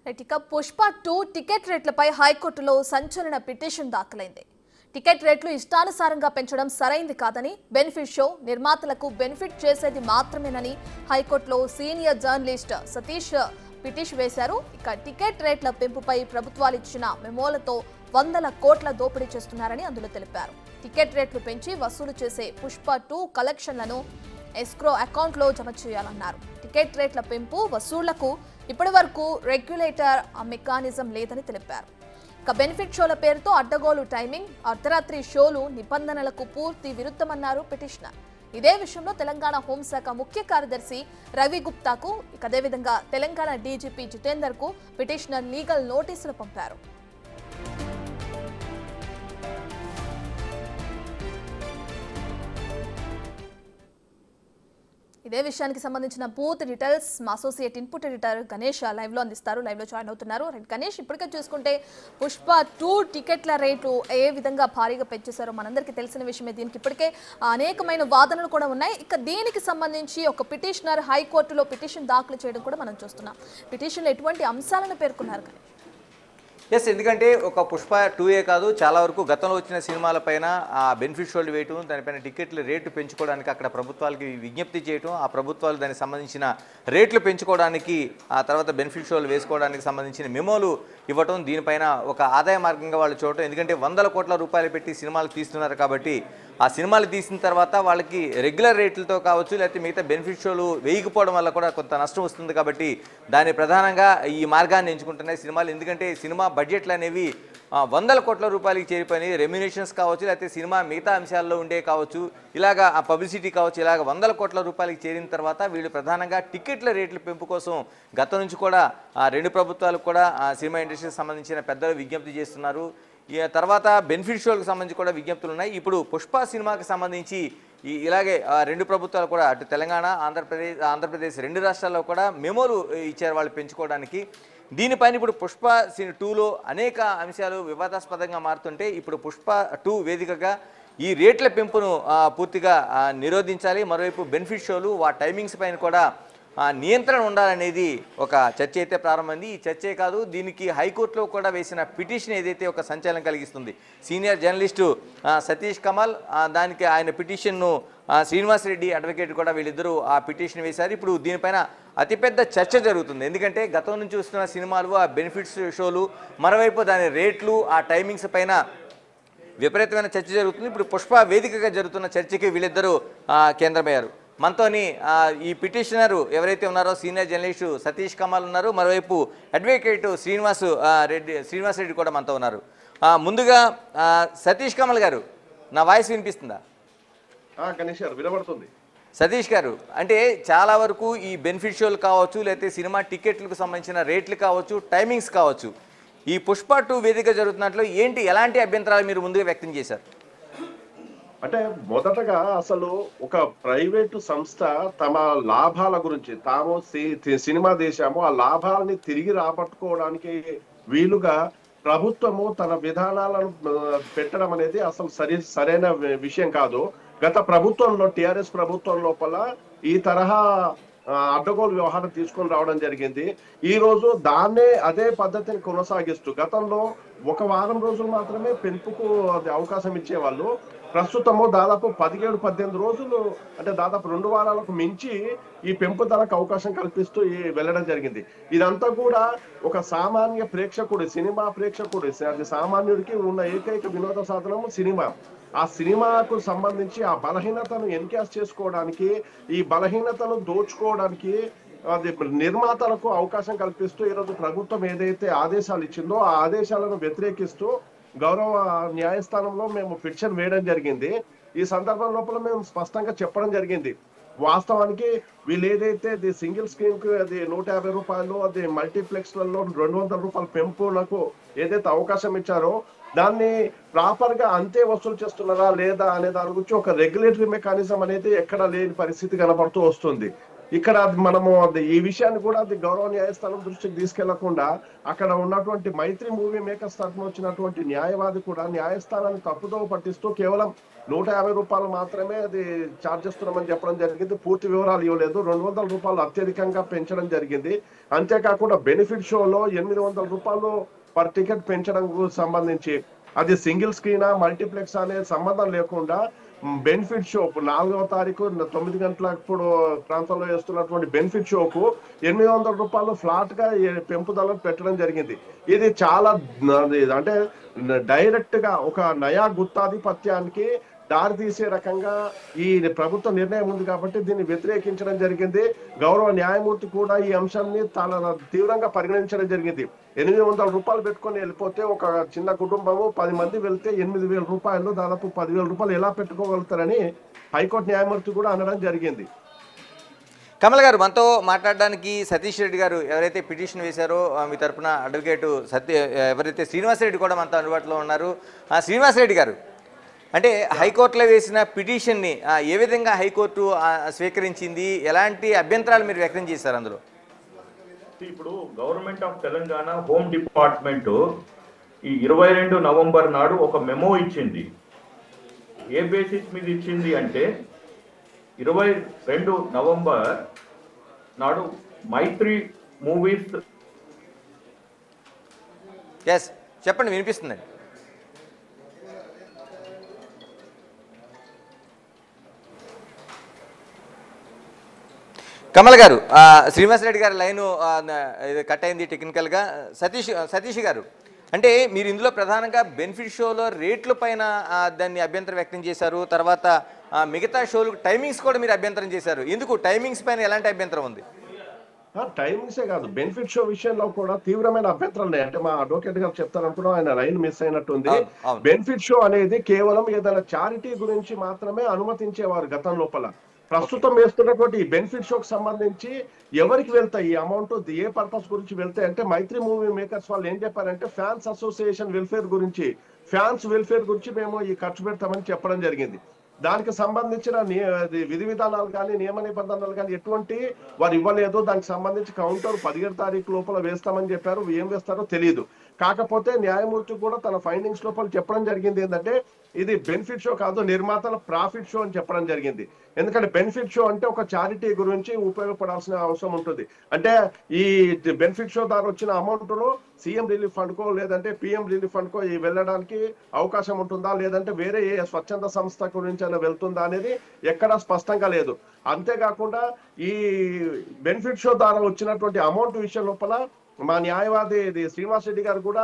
ఇక పుష్ప 2 టికెట్ రేట్లపై హైకోర్టులో సంచలన పిటిషన్ దాఖలైంది. టికెట్ రేట్లు ఇష్టానుసారంగా పెంచడం సరైంది కాదని, బెనిఫిట్ షో నిర్మాతలకు బెనిఫిట్ చేసేది మాత్రమేనని హైకోర్టులో సీనియర్ జర్నలిస్ట్ సతీష్ పిటిషన్ వేశారు. ఇక టికెట్ రేట్ల పెంపుపై ప్రభుత్వాలు ఇచ్చిన మెమోలతో వందల కోట్ల దోపిడీ చేస్తున్నారని అందులో తెలిపారు. టికెట్ రేట్లు పెంచి వసూలు చేసే పుష్ప 2 కలెక్షన్లను ఎస్క్రో అకౌంట్లో జమ చేయాలన్నారు. టికెట్ రేట్ల పెంపు వసూళ్లకు ఇప్పటి వరకు రెగ్యులేటర్ మెకానిజం లేదని తెలిపారు. ఇక బెనిఫిట్ షోల పేరుతో అడ్డగోలు టైమింగ్, అర్ధరాత్రి షోలు నిబంధనలకు పూర్తి విరుద్ధమన్నారు పిటిషనర్. ఇదే విషయంలో తెలంగాణ హోంశాఖ ముఖ్య కార్యదర్శి రవి గుప్తాకు, ఇక అదేవిధంగా తెలంగాణ డీజీపీ జితేందర్ కు పిటిషనర్ లీగల్ నోటీసులు పంపారు. ఇదే విషయానికి సంబంధించిన పూర్తి డీటెయిల్స్ మా associate input editor Ganesh live లో అందిస్తారు. లైవ్ లో జాయిన్ అవుతున్నారు. గణేష్, ఇప్పటికే చూసుకుంటే పుష్ప 2 టికెట్ల రేట్లు ఏ విధంగా భారీగా పెంచేశారో మనందరికీ తెలిసిన విషయమే. దీనికి ఇప్పటికే అనేకమైన వాదనలు కూడా ఉన్నాయి. ఇక దీనికి సంబంధించి ఒక పిటిషనర్ హైకోర్టులో పిటిషన్ దాఖలు చేయడం కూడా మనం చూస్తున్నాం. పిటిషన్లో ఎటువంటి అంశాలను పేర్కొన్నారు గణేష్? ఎస్, ఎందుకంటే ఒక పుష్ప 2 కాదు, చాలా వరకు గతంలో వచ్చిన సినిమాలపైన ఆ బెనిఫిట్ షోలు వేయటం, దానిపైన టికెట్ల రేటు పెంచుకోవడానికి అక్కడ ప్రభుత్వాలకి విజ్ఞప్తి చేయటం, ఆ ప్రభుత్వాలు దానికి సంబంధించిన రేట్లు పెంచుకోవడానికి, ఆ తర్వాత బెనిఫిట్ షోలు వేసుకోవడానికి సంబంధించిన మెమోలు ఇవ్వటం, దీనిపైన ఒక ఆదాయ మార్గంగా వాళ్ళు చూడటం. ఎందుకంటే వందల కోట్ల రూపాయలు పెట్టి సినిమాలు తీస్తున్నారు కాబట్టి ఆ సినిమాలు తీసిన తర్వాత వాళ్ళకి రెగ్యులర్ రేట్లతో కావచ్చు, లేకపోతే మిగతా బెనిఫిట్ షోలు వేయకపోవడం వల్ల కూడా కొంత నష్టం వస్తుంది. కాబట్టి దాని ప్రధానంగా ఈ మార్గాన్ని ఎంచుకుంటున్నాయి సినిమాలు. ఎందుకంటే సినిమా బడ్జెట్లు అనేవి వందల కోట్ల రూపాయలకి చేరిపోయినాయి. రెమ్యునేషన్స్ కావచ్చు, లేకపోతే సినిమా మిగతా అంశాల్లో ఉండే కావచ్చు, ఇలాగా ఆ పబ్లిసిటీ కావచ్చు, ఇలాగ వందల కోట్ల రూపాయలకి చేరిన తర్వాత వీళ్ళు ప్రధానంగా టికెట్ల రేట్ల పెంపు కోసం గతం నుంచి కూడా రెండు ప్రభుత్వాలకు కూడా సినిమా ఇండస్ట్రీకి సంబంధించిన పెద్దలు విజ్ఞప్తి చేస్తున్నారు. తర్వాత బెనిఫిట్ షోలకు సంబంధించి కూడా విజ్ఞప్తులు ఉన్నాయి. ఇప్పుడు పుష్ప సినిమాకి సంబంధించి ఇలాగే రెండు ప్రభుత్వాలు కూడా, అటు తెలంగాణ, ఆంధ్రప్రదేశ్ రెండు రాష్ట్రాల్లో కూడా మెమోలు ఇచ్చారు వాళ్ళు పెంచుకోవడానికి. దీనిపైన ఇప్పుడు పుష్ప 2లో అనేక అంశాలు వివాదాస్పదంగా మారుతుంటే ఇప్పుడు పుష్ప 2 వేదికగా ఈ రేట్ల పెంపును పూర్తిగా నిరోధించాలి. మరోవైపు బెనిఫిట్ షోలు ఆ టైమింగ్స్ పైన కూడా నియంత్రణ ఉండాలనేది ఒక చర్చ అయితే ప్రారంభమైంది. ఈ చర్చే కాదు, దీనికి హైకోర్టులో కూడా వేసిన పిటిషన్ ఏదైతే ఒక సంచలనం కలిగిస్తుంది. సీనియర్ జర్నలిస్టు సతీష్ కమల్, దానికి ఆయన పిటిషన్ను శ్రీనివాస్ రెడ్డి అడ్వకేట్ కూడా వీళ్ళిద్దరూ ఆ పిటిషన్ వేశారు. ఇప్పుడు దీనిపైన అతిపెద్ద చర్చ జరుగుతుంది. ఎందుకంటే గతం నుంచి వస్తున్న సినిమాలు, ఆ బెనిఫిట్స్ షోలు, మరోవైపు దాని రేట్లు, ఆ టైమింగ్స్ పైన విపరీతమైన చర్చ జరుగుతుంది. ఇప్పుడు పుష్ప వేదికగా జరుగుతున్న చర్చకి వీళ్ళిద్దరూ కేంద్రమయ్యారు. మనతోని ఈ పిటిషనరు ఎవరైతే ఉన్నారో సీనియర్ జర్నలిస్టు సతీష్ కమల్ ఉన్నారు, మరోవైపు అడ్వకేట్ శ్రీనివాస్ రెడ్డి కూడా మనతో ఉన్నారు. ముందుగా సతీష్ కమల్ గారు, నా వాయిస్ వినిపిస్తుందా? గణేష్ గారు వినబడుతుంది. సతీష్ గారు, అంటే చాలా వరకు ఈ బెనిఫిట్ షోలు కావచ్చు, లేకపోతే సినిమా టికెట్లకు సంబంధించిన రేట్లు కావచ్చు, టైమింగ్స్ కావచ్చు, ఈ పుష్ప 2 వేదిక జరుగుతున్నట్లు ఎలాంటి అభ్యంతరాలు మీరు ముందుగా వ్యక్తం చేశారు? అంటే మొదటగా అసలు ఒక ప్రైవేటు సంస్థ తమ లాభాల గురించి, తాము సినిమా దేశాము ఆ లాభాలని తిరిగి రాబట్టుకోవడానికి వీలుగా ప్రభుత్వము తన విధానాలను పెట్టడం అనేది అసలు సరైన విషయం కాదు. గత ప్రభుత్వంలో, టిఆర్ఎస్ ప్రభుత్వం లోపల ఈ తరహా అడ్డగోలు వ్యవహారం తీసుకొని రావడం జరిగింది. ఈ రోజు అదే పద్ధతిని కొనసాగిస్తూ గతంలో 1 వారం రోజులు మాత్రమే పెంపుకు అవకాశం ఇచ్చేవాళ్ళు. ప్రస్తుతము దాదాపు 17-18 రోజులు, అంటే దాదాపు 2 వారాలకు మించి ఈ పెంపుదలకు అవకాశం కల్పిస్తూ వెళ్ళడం జరిగింది. ఇదంతా కూడా ఒక సామాన్య ప్రేక్షకుడు, సినిమా ప్రేక్షకుడు, అది సామాన్యుడికి ఉన్న ఏకైక వినోద సాధనము సినిమా. ఆ సినిమాకు సంబంధించి ఆ బలహీనతను ఎన్కాష్ చేసుకోవడానికి, ఈ బలహీనతను దోచుకోవడానికి అది నిర్మాతలకు అవకాశం కల్పిస్తూ ఈరోజు ప్రభుత్వం ఏదైతే ఆదేశాలు ఇచ్చిందో ఆ ఆదేశాలను వ్యతిరేకిస్తూ గౌరవ న్యాయస్థానంలో మేము పిటిషన్ వేయడం జరిగింది. ఈ సందర్భం లోపల మేము స్పష్టంగా చెప్పడం జరిగింది, వాస్తవానికి వీళ్ళు ఏదైతే సింగిల్ స్క్రీన్ కు అది 150 రూపాయలు, అది మల్టీప్లెక్స్లలో 200 రూపాయల పెంపునకు ఏదైతే అవకాశం ఇచ్చారో దాన్ని ప్రాపర్ గా అంతే వసూలు చేస్తున్నారా లేదా అనే దాని గురించి ఒక రెగ్యులేటరీ మెకానిజం అనేది ఎక్కడ లేని పరిస్థితి కనబడుతూ వస్తుంది. ఇక్కడ మనము ఈ విషయాన్ని కూడా అది గౌరవ న్యాయస్థానం దృష్టికి తీసుకెళ్లకుండా అక్కడ ఉన్నటువంటి మైత్రి మూవీ మేకర్స్ తరఫున వచ్చినటువంటి న్యాయవాది కూడా న్యాయస్థానాన్ని తప్పుదో పట్టిస్తూ కేవలం 150 రూపాయలు మాత్రమే అది ఛార్జ్ చేస్తున్నామని చెప్పడం జరిగింది. పూర్తి వివరాలు ఇవ్వలేదు. 200 రూపాయలు అత్యధికంగా పెంచడం జరిగింది. అంతేకాకుండా బెనిఫిట్ షోలో 800 రూపాయలు పర్ టికెట్ పెంచడం సంబంధించి అది సింగిల్ స్క్రీనా మల్టీప్లెక్స్ అనే సంబంధం లేకుండా బెనిఫిట్ షో 4వ తారీఖు 9 గంటల ఇప్పుడు ప్రాంతంలో వేస్తున్నటువంటి బెనిఫిట్ షోకు 800 రూపాయలు ఫ్లాట్ గా పెంపుదల పెట్టడం జరిగింది. ఇది చాలా అంటే డైరెక్ట్ గా ఒక నయా గుత్తాధిపత్యానికి దారి తీసే రకంగా ఈ ప్రభుత్వ నిర్ణయం ఉంది కాబట్టి దీన్ని వ్యతిరేకించడం జరిగింది. గౌరవ న్యాయమూర్తి కూడా ఈ అంశాన్ని చాలా తీవ్రంగా పరిగణించడం జరిగింది. 800 రూపాయలు పెట్టుకొని వెళ్ళిపోతే ఒక చిన్న కుటుంబము 10 మంది వెళ్తే 8,000 రూపాయలు దాదాపు 10,000 రూపాయలు ఎలా పెట్టుకోగలుగుతారని హైకోర్టు న్యాయమూర్తి కూడా అనడం జరిగింది. కమల్ గారు, మనతో మాట్లాడడానికి సతీష్ రెడ్డి గారు ఎవరైతే పిటిషన్ వేశారో మీ తరపున అడ్వకేటు ఎవరైతే శ్రీనివాసరెడ్డి కూడా మనతో అందుబాటులో ఉన్నారు. శ్రీనివాసరెడ్డి గారు, అంటే హైకోర్టులో వేసిన పిటిషన్ని ఏ విధంగా హైకోర్టు స్వీకరించింది, ఎలాంటి అభ్యంతరాలు మీరు వ్యక్తం చేశారు అందులో? ఇప్పుడు government of Telangana home department ఈ 22 నవంబర్ నాడు ఒక మెమో ఇచ్చింది. ఏ బేసిస్ మీద ఇచ్చింది అంటే 22 నవంబర్ నాడు మైత్రి మూవీస్. ఎస్, చెప్పండి, వినిపిస్తుందండి. కమల్ గారు, శ్రీనివాసరెడ్డి గారి లైను కట్ అయింది టెక్నికల్గా. సతీష్ గారు, అంటే మీరు ఇందులో ప్రధానంగా బెనిఫిట్ షోలో రేట్ల పైన దాన్ని అభ్యంతరం వ్యక్తం చేశారు. తర్వాత మిగతా షోలు టైమింగ్స్ కూడా మీరు అభ్యంతరం చేశారు. ఎందుకు టైమింగ్స్ పైన ఎలాంటి అభ్యంతరం ఉంది? టైమింగ్సే కాదు, బెనిఫిట్ షో విషయంలో కూడా తీవ్రమైన అభ్యంతరాలు ఉన్నాయి. అంటే మా అడ్వకేట్ గారు చెప్తారనుకున్నాం, ఆయన లైన్ మిస్ అయినట్టుంది. బెనిఫిట్ షో అనేది కేవలం ఏదైనా చారిటీ గురించి మాత్రమే అనుమతించేవారు గతం లోపల. ప్రస్తుతం వేస్తున్నటువంటి ఈ బెనిఫిట్ షోకి సంబంధించి ఎవరికి వెళ్తాయి ఈ అమౌంట్, ఏ పర్పస్ గురించి వెళ్తాయి అంటే మైత్రి మూవీ మేకర్స్ వాళ్ళు ఏం చెప్పారంటే ఫ్యాన్స్ అసోసియేషన్ వెల్ఫేర్ గురించి, ఫ్యాన్స్ వెల్ఫేర్ గురించి మేము ఈ ఖర్చు పెడతామని చెప్పడం జరిగింది. దానికి సంబంధించిన విధి విధానాలు కానీ నియమ నిబంధనలు కానీ ఎటువంటి వారు ఇవ్వలేదు. దానికి సంబంధించి కౌంటర్ 17 తారీఖు లోపల వేస్తామని చెప్పారు. ఏం వేస్తారో తెలియదు. కాకపోతే న్యాయమూర్తి కూడా తన ఫైండింగ్స్ లోపల చెప్పడం జరిగింది ఏంటంటే ఇది బెనిఫిట్ షో కాదు, నిర్మాతల ప్రాఫిట్ షో అని చెప్పడం జరిగింది. ఎందుకంటే బెనిఫిట్ షో అంటే ఒక చారిటీ గురించి ఉపయోగపడాల్సిన అవసరం ఉంటుంది. అంటే ఈ బెనిఫిట్ షో ద్వారా వచ్చిన అమౌంట్ ను సీఎం రిలీఫ్ ఫండ్ కో లేదంటే పిఎం రిలీఫ్ ఫండ్ కో వెళ్ళడానికి అవకాశం ఉంటుందా, లేదంటే వేరే ఏ స్వచ్ఛంద సంస్థ గురించి అయినా వెళ్తుందా అనేది ఎక్కడా స్పష్టంగా లేదు. అంతేకాకుండా ఈ బెనిఫిట్ షో ద్వారా వచ్చినటువంటి అమౌంట్ విషయం లోపల మా న్యాయవాది శ్రీనివాస్ రెడ్డి గారు కూడా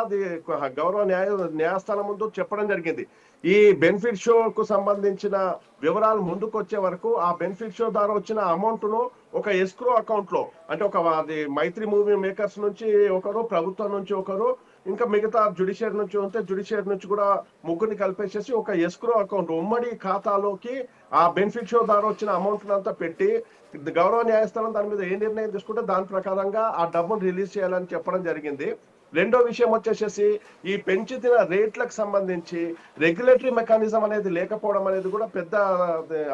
గౌరవ న్యాయస్థానం ముందు చెప్పడం జరిగింది. ఈ బెనిఫిట్ షోకు సంబంధించిన వివరాలు ముందుకు వచ్చే వరకు ఆ బెనిఫిట్ షో ద్వారా వచ్చిన అమౌంట్ ను ఒక ఎస్క్రో అకౌంట్ లో, అంటే ఒక మైత్రి మూవీ మేకర్స్ నుంచి ఒకరు, ప్రభుత్వం నుంచి ఒకరు, ఇంకా మిగతా జ్యుడిషియరీ నుంచి ఉంటే జ్యుడిషియరీ నుంచి కూడా ముగ్గురిని కలిపేసేసి ఒక ఎస్క్రో అకౌంట్ ఉమ్మడి ఖాతాలోకి ఆ బెనిఫిట్ షో ద్వారా వచ్చిన అమౌంట్ అంతా పెట్టి గౌరవ న్యాయస్థానం దాని మీద ఏ నిర్ణయం తీసుకుంటే దాని ప్రకారంగా ఆ డబ్బును రిలీజ్ చేయాలని చెప్పడం జరిగింది. రెండో విషయం వచ్చేసేసి ఈ పెంచిన రేట్లకు సంబంధించి రెగ్యులేటరీ మెకానిజం అనేది లేకపోవడం అనేది కూడా పెద్ద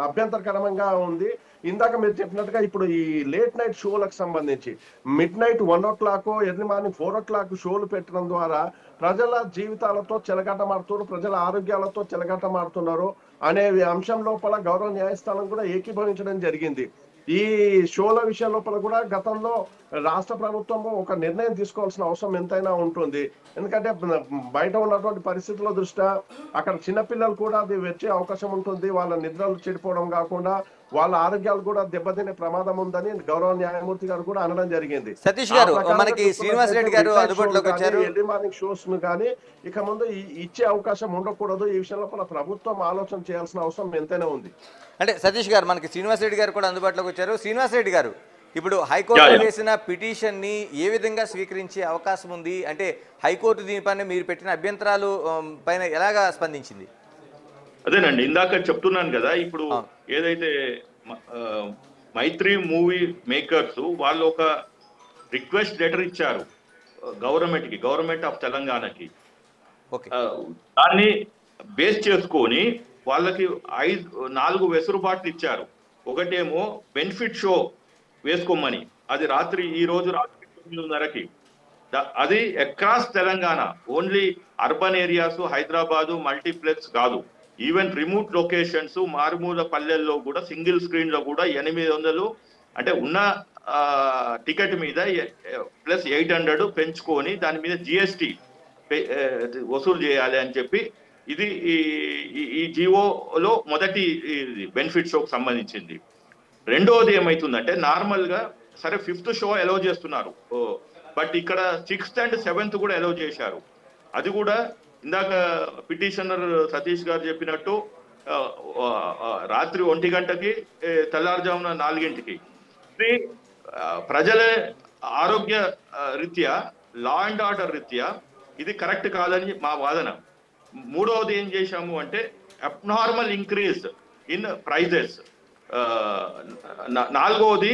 అభ్యంతరకరంగా ఉంది. ఇందాక మీరు చెప్పినట్టుగా ఇప్పుడు ఈ లేట్ నైట్ షోలకు సంబంధించి mid night 1 o'clock, early morning 4 o'clock షోలు పెట్టడం ద్వారా ప్రజల జీవితాలతో చెలగాటమాడుతున్నారు, ప్రజల ఆరోగ్యాలతో చెలగాటమాడుతున్నారు అనే అంశం లోపల గౌరవ న్యాయస్థానం కూడా ఏకీభవించడం జరిగింది. ఈ షోల విషయం లోపల కూడా గతంలో రాష్ట్ర ప్రభుత్వము ఒక నిర్ణయం తీసుకోవాల్సిన అవసరం ఎంతైనా ఉంటుంది. ఎందుకంటే బయట ఉన్నటువంటి పరిస్థితుల దృష్ట్యా అక్కడ చిన్నపిల్లలు కూడా అది వచ్చే అవకాశం ఉంటుంది. వాళ్ళ నిద్రలు చెడిపోవడం కాకుండా వాళ్ళ ఆరోగ్యాలు కూడా దెబ్బతినే ప్రమాదం ఉందని గౌరవ న్యాయమూర్తి గారు కూడా అనడం జరిగింది. సతీష్ గారు, మనకి శ్రీనివాస్ రెడ్డి గారు అందుబాటులోకి వచ్చారు. ఎర్లీ మార్నింగ్ షోస్ ను కానీ ఇక ముందు ఇచ్చే అవకాశం ఉండకూడదు. ఈ విషయంలో ప్రభుత్వం ఆలోచన చేయాల్సిన అవసరం ఎంతైనా ఉంది. అంటే సతీష్ గారు, మనకి శ్రీనివాస్ రెడ్డి గారు కూడా అందుబాటులోకి వచ్చారు. శ్రీనివాస్ రెడ్డి గారు, ఇప్పుడు హైకోర్టు వేసిన పిటిషన్ ని ఏ విధంగా స్వీకరించే అవకాశం ఉంది? అంటే హైకోర్టు దీనిపైన మీరు పెట్టిన అభ్యంతరాలు పైన ఎలాగా స్పందించింది? అదేనండి, ఇందాక చెప్తున్నాను కదా, ఇప్పుడు ఏదైతే మైత్రి మూవీ మేకర్స్ వాళ్ళు ఒక రిక్వెస్ట్ లెటర్ ఇచ్చారు గవర్నమెంట్ ఆఫ్ తెలంగాణకి. దాన్ని బేస్ చేసుకొని వాళ్ళకి 4 వెసులుబాట్లు ఇచ్చారు. ఒకటేమో బెనిఫిట్ షో వేసుకోమని. అది ఈ రోజు రాత్రి 9:30కి. అది across Telangana, only urban areas, Hyderabad multiplex కాదు, ఈవెన్ రిమోట్ లొకేషన్స్, మారుమూల పల్లెల్లో కూడా సింగిల్ స్క్రీన్ లో కూడా 800 అంటే ఉన్న టికెట్ మీద ప్లస్ 800 పెంచుకొని దాని మీద జిఎస్టి వసూలు చేయాలి అని చెప్పి ఇది ఈ జియోలో మొదటి బెనిఫిట్ షోకి సంబంధించింది. రెండోది ఏమైతుందంటే నార్మల్ గా సరే 5th షో అలౌ చేస్తున్నారు, బట్ ఇక్కడ 6th and 7th కూడా అలౌ చేశారు. అది కూడా ఇందాక పిటిషనర్ సతీష్ గారు చెప్పినట్టు రాత్రి 1 గంటకి తెల్లారుజామున 4 గంటకి. ప్రజల ఆరోగ్య రీత్యా, లా అండ్ ఆర్డర్ రీత్యా ఇది కరెక్ట్ కాదని మా వాదన. మూడవది ఏం చేశాము అంటే అబ్నార్మల్ ఇంక్రీజ్ ఇన్ ప్రైజెస్. నాలుగవది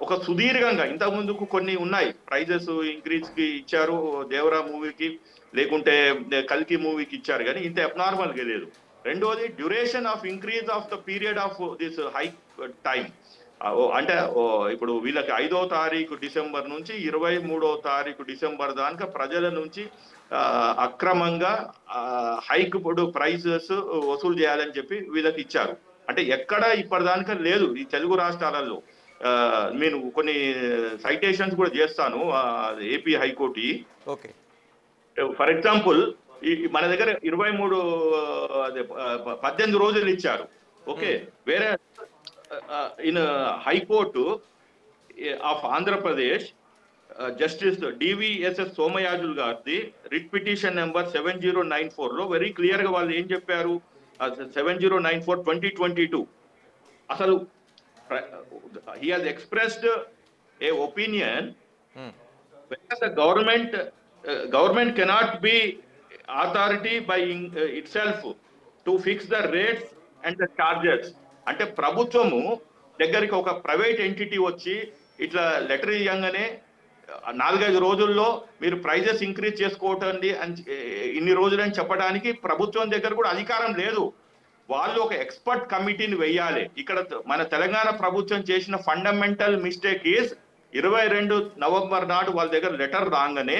ఒక సుదీర్ఘంగా, ఇంతకు ముందుకు కొన్ని ఉన్నాయి ప్రైజెస్ ఇంక్రీజ్ కి ఇచ్చారు, దేవరా మూవీకి లేకుంటే కల్కి మూవీకి ఇచ్చారు, కానీ ఇంత అబ్నార్మల్ గా లేదు. రెండోది duration of increase of the period of this high time. అంటే ఇప్పుడు వీళ్ళకి 5వ తారీఖు డిసెంబర్ నుంచి 23వ తారీఖు డిసెంబర్ దాకా ప్రజల నుంచి అక్రమంగా హైక్ ప్రైసెస్ వసూలు చేయాలని చెప్పి వీళ్ళకి ఇచ్చారు. అంటే ఎక్కడ ఇప్పటిదాకా లేదు ఈ తెలుగు రాష్ట్రాలలో. నేను కొన్ని సైటేషన్స్ కూడా చేస్తాను AP high court. Okay, for example మన దగ్గర 18 రోజులు ఇచ్చారు. ఓకే, వేరే in high court of Andhra Pradesh justice DVSS సోమయాజుల్ గారిది రిట్ పిటిషన్ నెంబర్ 7094 లో వెరీ క్లియర్ గా వాళ్ళు ఏం చెప్పారు, 7094 2022 అసలు he has expressed a opinion where the government cannot be authority by itself to fix the rates and the charges. అంటే ప్రభుత్వము దగ్గరికి ఒక ప్రైవేట్ ఎంటిటీ వచ్చి ఇట్లా లెటర్ ఇవ్వగానే 4-5 రోజుల్లో మీరు ప్రైజెస్ ఇంక్రీజ్ చేసుకోవటండి ఇన్ని రోజులని చెప్పడానికి ప్రభుత్వం దగ్గర కూడా అధికారం లేదు. వాళ్ళు ఒక ఎక్స్పర్ట్ కమిటీని వేయాలి. ఇక్కడ మన తెలంగాణ ప్రభుత్వం చేసిన ఫండమెంటల్ మిస్టేక్ ఈజ్ 22 నవంబర్ నాడు వాళ్ళ దగ్గర లెటర్ రాగానే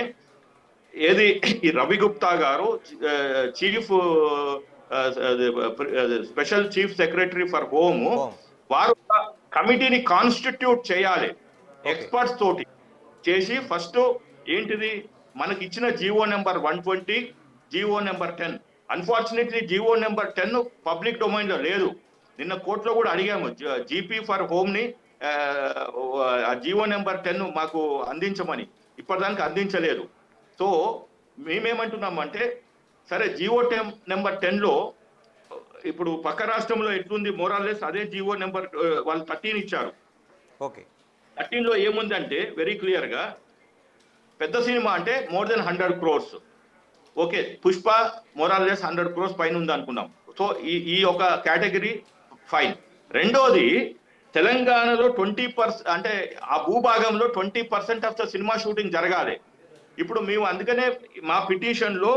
ఏది ఈ రవి గుప్తా గారు chief special chief secretary for home వారు కమిటీని కాన్స్టిట్యూట్ చేయాలి ఎక్స్పర్ట్స్ తోటి చేసి. ఫస్ట్ ఏంటిది మనకి ఇచ్చిన GO number 120, GO number 10. Unfortunately GO number 10 public domain లో లేదు. నిన్న కోర్టులో కూడా అడిగాము జీపీ ఫర్ హోమ్ ని ఆ జీవో నెంబర్ 10 మాకు అందించమని, ఇప్పటిదానికి అందించలేదు. సో మేమేమంటున్నామంటే సరే జీవో నెంబర్ 10లో ఇప్పుడు పక్క రాష్ట్రంలో ఎట్లుంది మోరాల్లెస్ అదే జీవో నెంబర్ వాళ్ళు 13 ఇచ్చారు. ఓకే, 13లో ఏముందంటే వెరీ క్లియర్ గా పెద్ద సినిమా అంటే more than 100 crores. Okay, Pushpa మోరాల్లెస్ 100 crores పైన ఉంది అనుకున్నాం. సో ఈ ఒక కేటగిరీ ఫైన్. రెండోది తెలంగాణలో 20% అంటే ఆ భూభాగంలో 20% ఆఫ్ ద సినిమా షూటింగ్ జరగాలి. ఇప్పుడు మేము అందుకనే మా పిటిషన్ లో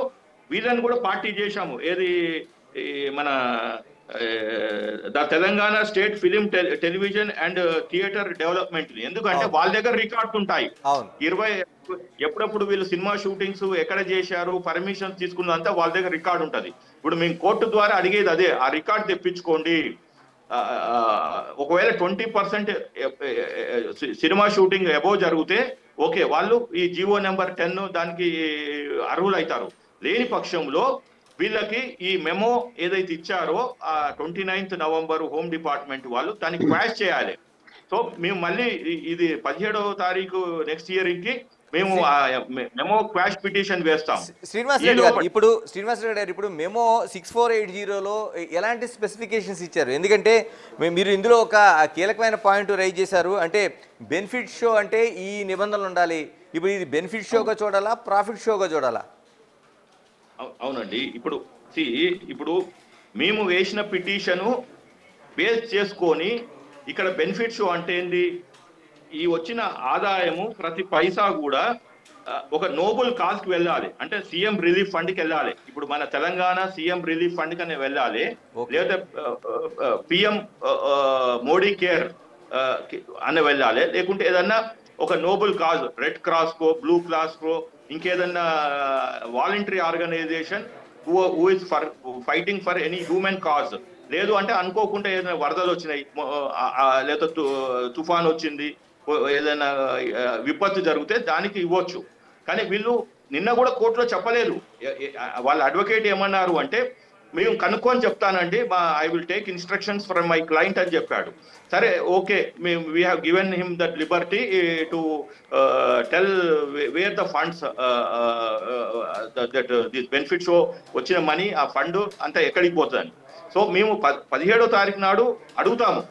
వీళ్ళని కూడా పార్టీ చేశాము. ఏది మన the Telangana state film television and theatre development. ఎందుకంటే వాళ్ళ దగ్గర రికార్డ్స్ ఉంటాయి. 20 ఎప్పుడప్పుడు వీళ్ళు సినిమా షూటింగ్స్ ఎక్కడ చేశారు, పర్మిషన్ తీసుకున్నంతా వాళ్ళ దగ్గర రికార్డ్ ఉంటుంది. ఇప్పుడు మేము కోర్టు ద్వారా అడిగేది అదే, ఆ రికార్డ్ తెప్పించుకోండి. ఒకవేళ 20% సినిమా షూటింగ్ అబోవ్ జరిగితే ఓకే, వాళ్ళు ఈ జీవో నెంబర్ 10 దానికి అర్హులైతారు. లేని పక్షంలో వీళ్ళకి ఈ మెమో ఏదైతే ఇచ్చారో ఆ 29th నవంబర్ హోమ్ డిపార్ట్మెంట్ వాళ్ళు దాన్ని క్వాష్ చేయాలి. సో మేము మళ్ళీ ఇది 17వ తారీఖు నెక్స్ట్ ఇయర్ కి మేము మెమో క్వాష్ పిటిషన్ వేస్తాం. శ్రీనివాస్ రెడ్డి గారు ఇప్పుడు మెమో 6480లో ఎలాంటి స్పెసిఫికేషన్స్ ఇచ్చారు? ఎందుకంటే మీరు ఇందులో ఒక కీలకమైన పాయింట్ రైజ్ చేశారు, అంటే బెనిఫిట్ షో అంటే ఈ నిబంధనలు ఉండాలి. ఇప్పుడు ఇది బెనిఫిట్ షోగా చూడాలా, ప్రాఫిట్ షోగా చూడాలా? అవునండి, ఇప్పుడు మేము వేసిన పిటిషను బేస్ చేసుకొని ఇక్కడ బెనిఫిట్ షో అంటే ఏంది, ఈ వచ్చిన ఆదాయము ప్రతి పైసా కూడా ఒక నోబుల్ కాజ్ కి వెళ్ళాలి. అంటే సీఎం రిలీఫ్ ఫండ్ కి వెళ్ళాలి. ఇప్పుడు మన తెలంగాణ సీఎం రిలీఫ్ ఫండ్ కనే వెళ్ళాలి, లేదా పిఎం మోడీ కేర్ అని వెళ్ళాలి, లేకుంటే ఏదన్నా ఒక నోబుల్ కాజ్, రెడ్ క్రాస్ కో, బ్లూ క్రాస్ కో, ఇంకేదన్నా voluntary organisation who is for fighting for any human cause. లేదు అంటే అనుకోకుండా ఏదైనా వరదలు వచ్చినాయి, లేదా తుఫాన్ వచ్చింది, ఏదైనా విపత్తు జరిగితే దానికి ఇవ్వచ్చు. కానీ వీళ్ళు నిన్న కూడా కోర్టులో చెప్పలేదు. వాళ్ళ అడ్వకేట్ ఏమన్నారు అంటే, మేము కనుక్కొని చెప్తానండి, I will take instructions from my client అని చెప్పాడు. సరే, okay, we have given him that Liberty to tell wear the funds, that this benefit show వచ్చిన మనీ, ఆ ఫండ్ అంతా ఎక్కడికి పోతుందని. సో మేము 17వ తారీఖు నాడు అడుగుతాము.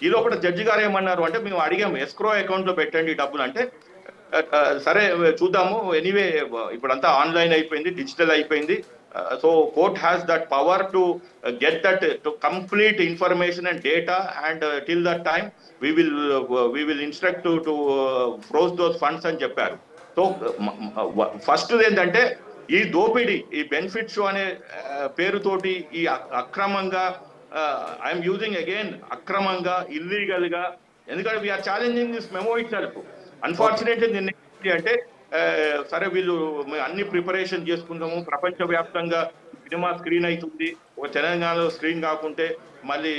ఈ లోపల జడ్జి గారు ఏమన్నారు అంటే, మేము అడిగాము ఎస్క్రో అకౌంట్ లో పెట్టండి డబ్బులు అంటే, సరే చూద్దాము, ఎనీవే ఇప్పుడంతా ఆన్లైన్ అయిపోయింది, డిజిటల్ అయిపోయింది. So court has that power to get that to complete information and data, and till that time we will instruct to froze those funds అని చెప్పారు. సో ఫస్ట్ ఏంటంటే, ఈ దోపిడీ, ఈ బెనిఫిట్ షో అనే పేరుతోటి ఈ అక్రమంగా, ఐఎమ్ యూజింగ్ అగైన్ అక్రమంగా, ఇల్లీగల్ గా, ఎందుకంటే we're challenging this memo itself. Unfortunately నిన్న అంటే, సరే వీళ్ళు అన్ని ప్రిపరేషన్ చేసుకుందాము, ప్రపంచవ్యాప్తంగా సినిమా స్క్రీన్ అవుతుంది, ఒక తెలంగాణలో స్క్రీన్ కాకుంటే మళ్ళీ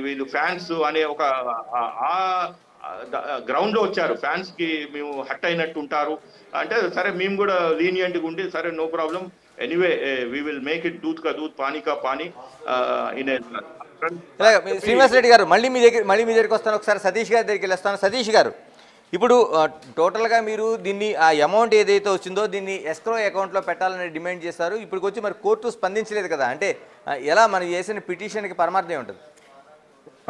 వీళ్ళు ఫ్యాన్స్ అనే ఒక గ్రౌండ్ లో వచ్చారు, ఫ్యాన్స్ కి మేము హట్ అయినట్టు ఉంటారు అంటే, సరే మేము కూడా లీనియంట్ గా ఉండి, సరే no problem, anyway we will make it doodh కా దూత్, పానీ కా పానీ. శ్రీనివాస్ రెడ్డి గారు, మళ్ళీ మీ దగ్గరికి వస్తాను. ఒకసారి సతీష్ గారి దగ్గరికి వెళ్ళొస్తాను. సతీష్ గారు, ఇప్పుడు టోటల్గా మీరు దీన్ని, ఆ అమౌంట్ ఏదైతే వచ్చిందో దీన్ని ఎస్క్రో అకౌంట్లో పెట్టాలని డిమాండ్ చేశారు. ఇప్పుడు వచ్చి మరి కోర్టు స్పందించలేదు కదా, అంటే ఎలా మనం చేసిన పిటిషన్కి పరమార్థం ఉంటుంది?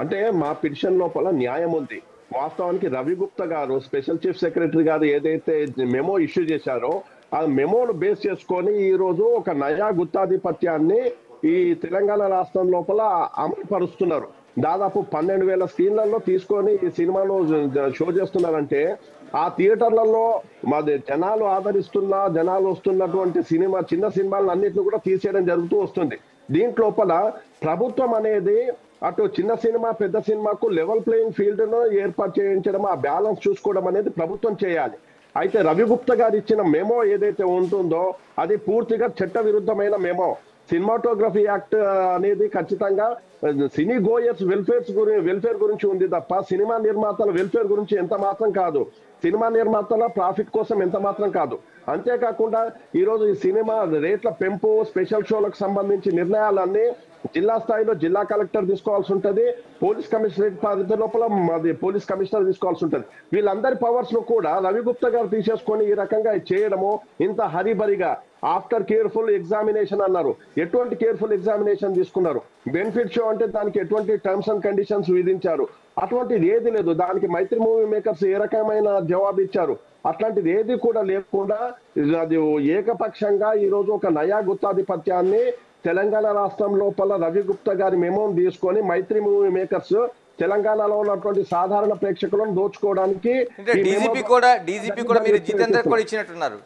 అంటే మా పిటిషన్ లోపల న్యాయం ఉంది. వాస్తవానికి రవి గుప్తా గారు, స్పెషల్ చీఫ్ సెక్రటరీ గారు ఏదైతే మెమో ఇష్యూ చేశారో, ఆ మెమోను బేస్ చేసుకొని ఈ రోజు ఒక నయా గుత్తాధిపత్యాన్ని ఈ తెలంగాణ రాష్ట్రం లోపల అమలు పరుస్తున్నారు. దాదాపు 12,000 స్క్రీన్లలో తీసుకొని ఈ సినిమాను షో చేస్తున్నారంటే, ఆ థియేటర్లలో మాది జనాలు జనాలు వస్తున్నటువంటి సినిమా, చిన్న సినిమాలను అన్నింటిని కూడా తీసేయడం జరుగుతూ వస్తుంది. దీంట్లోపల ప్రభుత్వం అనేది అటు చిన్న సినిమా, పెద్ద సినిమాకు లెవెల్ ప్లేయింగ్ ఫీల్డ్ ను ఏర్పాటు చేయించడం, ఆ బ్యాలెన్స్ చూసుకోవడం అనేది ప్రభుత్వం చేయాలి. అయితే రవి గుప్తా గారు ఇచ్చిన మెమో ఏదైతే ఉంటుందో అది పూర్తిగా చట్ట విరుద్ధమైన మెమో. సినిమాటోగ్రఫీ యాక్ట్ అనేది ఖచ్చితంగా సినీ గోయర్స్ వెల్ఫేర్ గురించి ఉంది తప్ప సినిమా నిర్మాతల వెల్ఫేర్ గురించి ఎంత మాత్రం కాదు, సినిమా నిర్మాతల ప్రాఫిట్ కోసం ఎంత మాత్రం కాదు. అంతేకాకుండా ఈరోజు ఈ సినిమా రేట్ల పెంపు, స్పెషల్ షోలకు సంబంధించి నిర్ణయాలన్నీ జిల్లా స్థాయిలో జిల్లా కలెక్టర్ తీసుకోవాల్సి ఉంటుంది, పోలీస్ కమిషనరేట్ పరిధి లోపల పోలీస్ కమిషనర్ తీసుకోవాల్సి ఉంటుంది. వీళ్ళందరి పవర్స్ ను కూడా రవి గుప్తా గారు తీసేసుకొని ఈ రకంగా చేయడము, ఇంత హరిబరిగా ఆఫ్టర్ కేర్ఫుల్ ఎగ్జామినేషన్ అన్నారు. ఎటువంటి కేర్ఫుల్ ఎగ్జామినేషన్ తీసుకున్నారు? బెనిఫిట్ షో అంటే దానికి ఎటువంటి టర్మ్స్ అండ్ కండిషన్స్ విధించారు? అటువంటిది ఏది లేదు. దానికి మైత్రి మూవీ మేకర్స్ ఏ రకమైన జవాబు ఇచ్చారు? అట్లాంటిది ఏది కూడా లేకుండా అది ఏకపక్షంగా ఈ రోజు ఒక నయా గుత్తాధిపత్యాన్ని తెలంగాణ రాష్ట్రం లోపల రవి గుప్తా గారి మెమోను తీసుకొని మైత్రి మూవీ మేకర్స్ తెలంగాణలో ఉన్నటువంటి సాధారణ ప్రేక్షకులను దోచుకోవడానికి డీజీపీ కూడా మీరు జితేందర్ కూడా ఇచ్చినట్టున్నారు.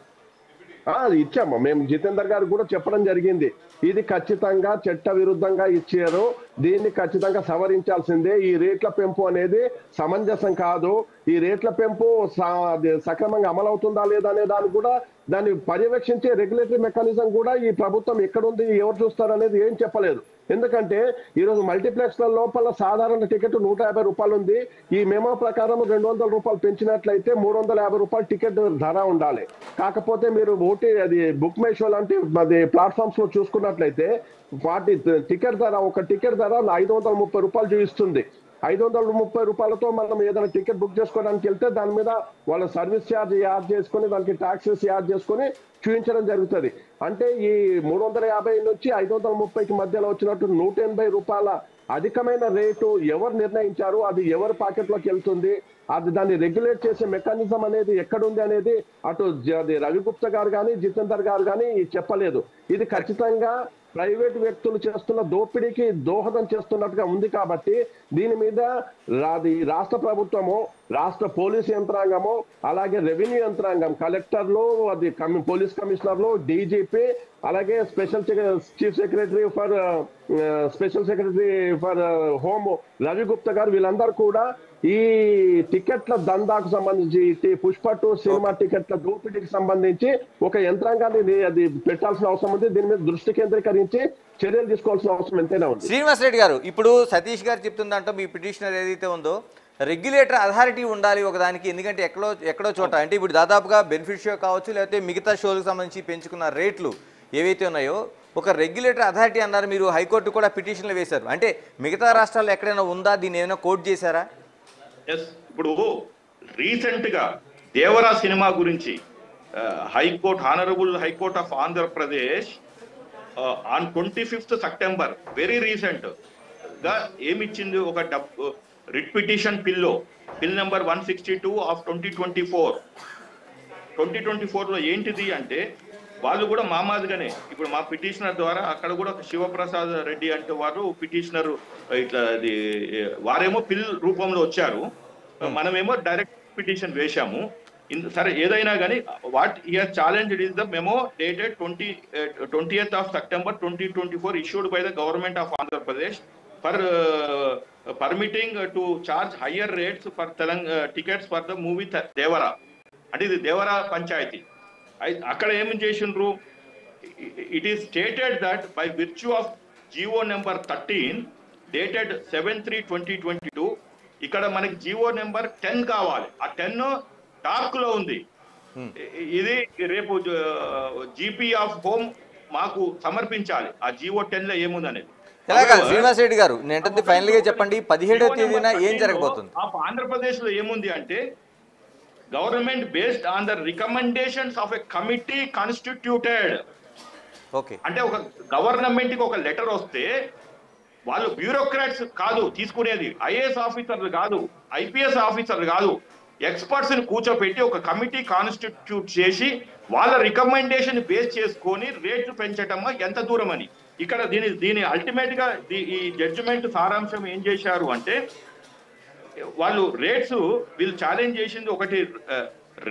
ఇచ్చాము మేము, జితేందర్ గారు కూడా చెప్పడం జరిగింది. ఇది ఖచ్చితంగా చట్ట విరుద్ధంగా ఇచ్చారు, దీన్ని ఖచ్చితంగా సవరించాల్సిందే. ఈ రేట్ల పెంపు అనేది సమంజసం కాదు. ఈ రేట్ల పెంపు సక్రమంగా అమలవుతుందా లేదా అనే దాన్ని పర్యవేక్షించే రెగ్యులేటరీ మెకానిజం కూడా ఈ ప్రభుత్వం ఎక్కడుంది, ఎవరు చూస్తారు అనేది ఏం చెప్పలేదు. ఎందుకంటే ఈరోజు మల్టీప్లెక్స్ లోపల సాధారణ టికెట్ 150 రూపాయలు ఉంది. ఈ మెమో ప్రకారం 200 రూపాయలు పెంచినట్లయితే 350 రూపాయలు టికెట్ ధర ఉండాలి. కాకపోతే మీరు అది బుక్ మై షో లాంటి ప్లాట్ఫామ్స్ లో చూసుకున్నట్లయితే వాటి ఒక టికెట్ ధర 530 రూపాయలు చూపిస్తుంది. 530 రూపాయలతో మనం ఏదైనా టికెట్ బుక్ చేసుకోవడానికి వెళ్తే దాని మీద వాళ్ళ సర్వీస్ ఛార్జ్ యాడ్ చేసుకొని, దానికి ట్యాక్సెస్ యాడ్ చేసుకొని చూపించడం జరుగుతుంది. అంటే ఈ 350 నుంచి 530కి మధ్యలో వచ్చినట్టు 180 రూపాయల అధికమైన రేటు ఎవరు నిర్ణయించారు, అది ఎవరి పాకెట్లోకి వెళ్తుంది, అది దాన్ని రెగ్యులేట్ చేసే మెకానిజం అనేది ఎక్కడుంది అనేది అటు రవి గుప్తా గారు కానీ జితేందర్ గారు కానీ చెప్పలేదు. ఇది ఖచ్చితంగా ప్రైవేట్ వ్యక్తులు చేస్తున్న దోపిడీకి దోహదం చేస్తున్నట్టుగా ఉంది. కాబట్టి దీని మీద రాష్ట్ర ప్రభుత్వము, రాష్ట్ర పోలీస్ యంత్రాంగము, అలాగే రెవెన్యూ యంత్రాంగం, కలెక్టర్లు, పోలీస్ కమిషనర్లు, డీజీపీ, అలాగే special chief secretary for home Ravi Gupta గారు, వీళ్ళందరూ కూడా ఈ టికెట్ల దందాకు సంబంధించి పుష్ప 2 సినిమా టికెట్ల దోపిడీకి సంబంధించి ఒక యంత్రాంగాన్ని అది పెట్టాల్సిన అవసరం ఉంది. దీని మీద దృష్టి కేంద్రీకరించి చర్యలు తీసుకోవాల్సిన అవసరం ఎంతైనా ఉంది. శ్రీనివాస్ రెడ్డి గారు, ఇప్పుడు సతీష్ గారు చెప్తుందంటే మీ పిటిషనర్ ఏదైతే ఉందో రెగ్యులేటర్ అథారిటీ ఉండాలి ఒకదానికి. ఎందుకంటే ఎక్కడో చోట అంటే ఇప్పుడు దాదాపుగా బెనిఫిట్ షో కావచ్చు, లేకపోతే మిగతా షోలకు సంబంధించి పెంచుకున్న రేట్లు ఏవైతే ఉన్నాయో ఒక రెగ్యులేటర్ అథారిటీ అన్నారు. మీరు హైకోర్టు కూడా పిటిషన్లు వేశారు. అంటే మిగతా రాష్ట్రాల్లో ఎక్కడైనా ఉందా? దీన్ని ఏమైనా కోట్ చేశారా? ఇప్పుడు రీసెంట్ గా దేవరా సినిమా గురించి high court, honourable high court of Andhra Pradesh on 25th September very recent గా ఏమిచ్చింది, ఒక రిట్ పిటిషన్ పిల్ నెంబర్ 162 ఆఫ్ 2024 లో ఏంటిది అంటే వాళ్ళు కూడా మా మాదిగానే ఇప్పుడు మా పిటిషనర్ ద్వారా అక్కడ కూడా శివప్రసాద్ రెడ్డి అంటే వారు పిటిషనర్ ఇట్లా వారేమో పిల్ రూపంలో వచ్చారు, మనమేమో డైరెక్ట్ పిటిషన్ వేశాము. సరే ఏదైనా కానీ what here challenge is the memo dated 20th of September 2024 issued by the government of Andhra Pradesh for permitting to charge higher rates for tickets for the movie Devara. అంటే ఇది దేవరా పంచాయతీ. అక్కడ ఏమి చేసిండ్రు, it is stated that by virtue of GO number 13 dated 7/3/2022 ఇక్కడ మనకి Jio number 10 కావాలి. ఆ 10 dark లో ఉంది. ఇది రేపు జీపీ ఆఫ్ హోమ్ మాకు సమర్పించాలి. ఆ జిఓ 10 లో ఏముందనేది. శ్రీనివాస్ రెడ్డి గారు, నేను ఫైనల్ గా చెప్పండి, 17వ తేదీన ఏం జరగబోతుంది? ఆంధ్రప్రదేశ్ లో ఏముంది అంటే government based on the recommendations of a committee constituted. Okay, అంటే ఒక గవర్నమెంట్ కి ఒక లెటర్ వస్తే వాళ్ళు బ్యూరోక్రాట్స్ కాదు తీసుకునేది, ఐఏఎస్ ఆఫీసర్లు కాదు, ఐపీఎస్ ఆఫీసర్లు కాదు, ఎక్స్పర్ట్స్ ని కూర్చోపెట్టి ఒక కమిటీ కాన్స్టిట్యూట్ చేసి వాళ్ళ రికమెండేషన్ బేస్ చేసుకొని రేట్లు పెంచటమా ఎంత దూరం అని. ఇక్కడ దీని అల్టిమేట్ గా ఈ జడ్జిమెంట్ సారాంశం ఏం చేశారు అంటే వాళ్ళు రేట్స్ వీళ్ళు ఛాలెంజ్ చేసింది ఒకటి,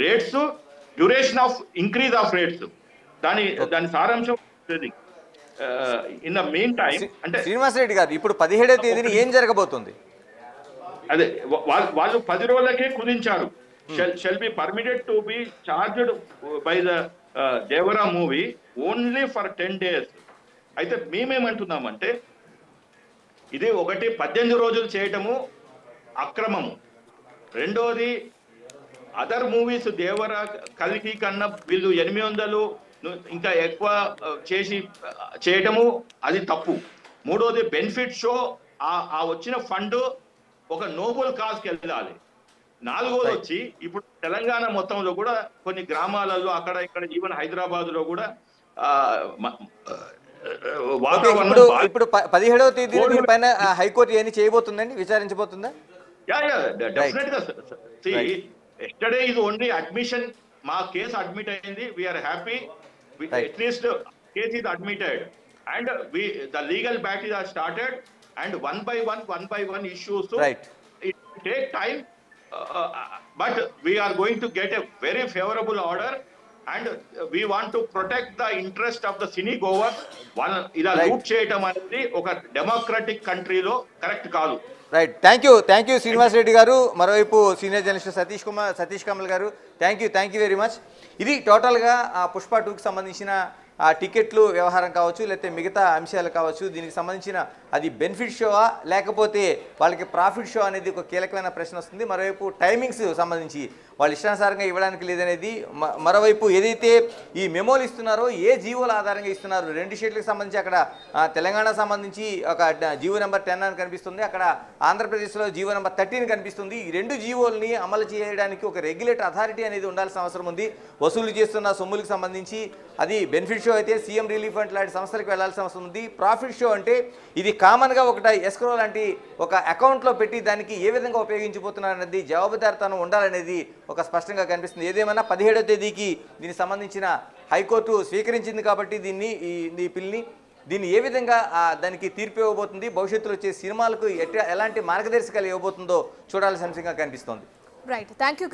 rates duration of increase of rates. దాని సారాంశం ఇన్ ద మెయిన్ టైం అంటే శ్రీనివాస్ రెడ్డి గారు, ఇప్పుడు 17వ తేదీన ఏం జరగబోతుంది? అదే వాళ్ళు 10 రోజులకే కుదించారు. Shall be permitted to be charged by the Devara movie only for 10 days. అయితే మేమేమంటున్నామంటే ఇది ఒకటి 18 రోజులు చేయటము అక్రమము, రెండోది అదర్ మూవీస్ దేవరా కలికి కన్నా వీళ్ళు 800 ఇంకా ఎక్కువ చేయటము అది తప్పు. మూడోది బెనిఫిట్ షో ఆ వచ్చిన ఫండ్ ఒక నోబుల్ కాజ్కి వెళ్ళాలి. నాలుగోది వచ్చి ఇప్పుడు తెలంగాణ మొత్తంలో కూడా కొన్ని గ్రామాలలో అక్కడ ఇక్కడ ఈవెన్ హైదరాబాద్ లో కూడా ఇప్పుడు 17వ తేదీ పైన హైకోర్టు ఏమి చేయబోతుందండి, విచారించబోతుందా? ఎస్టర్డే ఇది ఓన్లీ అడ్మిషన్. మా కేసు అడ్మిట్ అయింది, we're happy, at least case is admitted and the legal battle has started and one by one issues, so it will take time, but we are going to get a very favorable order and we want to protect the interest of the cine goers. ఇలా loot చేయటం అనేది ఒక democratic కంట్రీలో correct కాదు. Right, thank you Srinivas Reddy గారు. మరోవైపు senior journalist Satish Kamal గారు, thank you very much. ఇది టోటల్గా పుష్ప 2కి సంబంధించిన ఆ టికెట్లు వ్యవహారం కావచ్చు, లేకపోతే మిగతా అంశాలు కావచ్చు, దీనికి సంబంధించిన అది బెనిఫిట్ షోవా లేకపోతే వాళ్ళకి ప్రాఫిట్ షో అనేది ఒక కీలకమైన ప్రశ్న వస్తుంది. మరోవైపు టైమింగ్స్ సంబంధించి వాళ్ళు ఇష్టానుసారంగా ఇవ్వడానికి లేదనేది, మరోవైపు ఏదైతే ఈ మెమోలు ఇస్తున్నారో ఏ జీవోల ఆధారంగా ఇస్తున్నారు, 2 షెడ్లకు సంబంధించి అక్కడ తెలంగాణ సంబంధించి ఒక జీవో నెంబర్ 10 అని కనిపిస్తుంది, అక్కడ ఆంధ్రప్రదేశ్లో జీవో నెంబర్ 13 కనిపిస్తుంది. ఈ 2 జీవోల్ని అమలు చేయడానికి ఒక రెగ్యులేటర్ అథారిటీ అనేది ఉండాల్సిన అవసరం ఉంది. వసూలు చేస్తున్న సొమ్ములకు సంబంధించి అది బెనిఫిట్ షో అయితే సీఎం రిలీఫ్ ఫండ్ లాంటి సంస్థలకు వెళ్లాల్సిన అవసరం ఉంది. ప్రాఫిట్ షో అంటే ఇది కామన్గా ఒకటి ఎస్క్రో లాంటి ఒక అకౌంట్లో పెట్టి దానికి ఏ విధంగా ఉపయోగించబోతున్నారనేది జవాబుదారితనం ఉండాలనేది ఒక స్పష్టంగా కనిపిస్తుంది. ఏదేమైనా 17వ తేదీకి దీనికి సంబంధించిన హైకోర్టు స్వీకరించింది కాబట్టి ఈ దీన్ని ఏ విధంగా దానికి తీర్పు ఇవ్వబోతుంది, భవిష్యత్తులో వచ్చే సినిమాలకు ఎలాంటి మార్గదర్శకాలు ఇవ్వబోతుందో చూడాల్సిన అంశంగా కనిపిస్తోంది. Right, thank you.